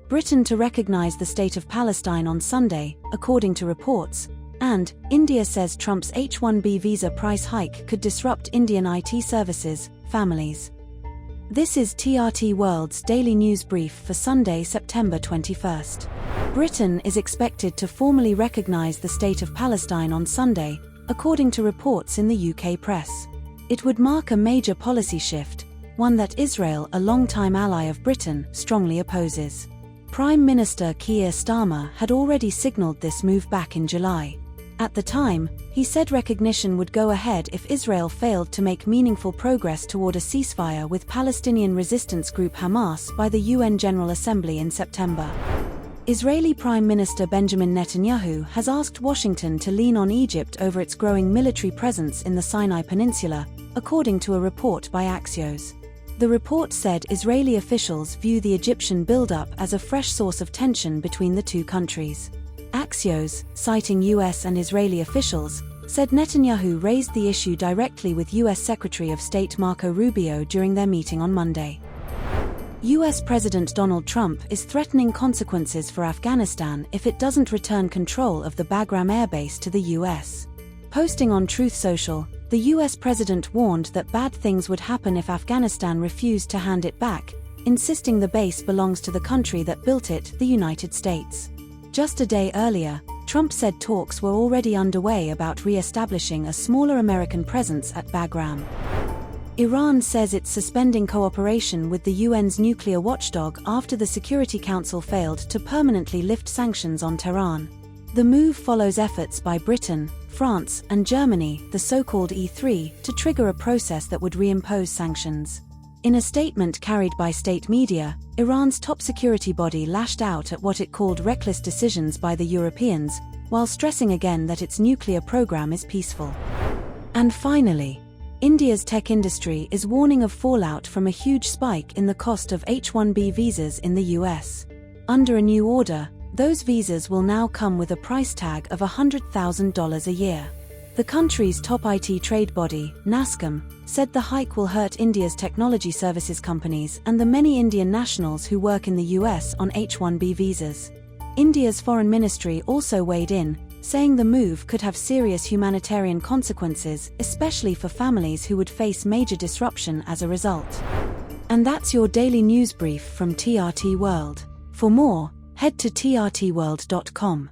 Britain to recognize the State of Palestine on Sunday, according to reports, and India says Trump's H-1B visa price hike could disrupt Indian IT services, families. This is TRT World's daily news brief for Sunday, September 21st. Britain is expected to formally recognize the State of Palestine on Sunday, according to reports in the UK press. It would mark a major policy shift, one that Israel, a longtime ally of Britain, strongly opposes. Prime Minister Keir Starmer had already signaled this move back in July. At the time, he said recognition would go ahead if Israel failed to make meaningful progress toward a ceasefire with Palestinian resistance group Hamas by the UN General Assembly in September. Israeli Prime Minister Benjamin Netanyahu has asked Washington to lean on Egypt over its growing military presence in the Sinai Peninsula, according to a report by Axios. The report said Israeli officials view the Egyptian buildup as a fresh source of tension between the two countries. Axios, citing US and Israeli officials, said Netanyahu raised the issue directly with US Secretary of State Marco Rubio during their meeting on Monday. US President Donald Trump is threatening consequences for Afghanistan if it doesn't return control of the Bagram Air Base to the US. Posting on Truth Social, the US president warned that bad things would happen if Afghanistan refused to hand it back, insisting the base belongs to the country that built it, the United States. Just a day earlier, Trump said talks were already underway about re-establishing a smaller American presence at Bagram. Iran says it's suspending cooperation with the UN's nuclear watchdog after the Security Council failed to permanently lift sanctions on Tehran. The move follows efforts by Britain, France, and Germany, the so-called E3, to trigger a process that would reimpose sanctions. In a statement carried by state media, Iran's top security body lashed out at what it called reckless decisions by the Europeans, while stressing again that its nuclear program is peaceful. And finally, India's tech industry is warning of fallout from a huge spike in the cost of H-1B visas in the US. Under a new order, those visas will now come with a price tag of $100,000 a year. The country's top IT trade body, NASSCOM, said the hike will hurt India's technology services companies and the many Indian nationals who work in the US on H-1B visas. India's foreign ministry also weighed in, saying the move could have serious humanitarian consequences, especially for families who would face major disruption as a result. And that's your daily news brief from TRT World. For more, head to trtworld.com.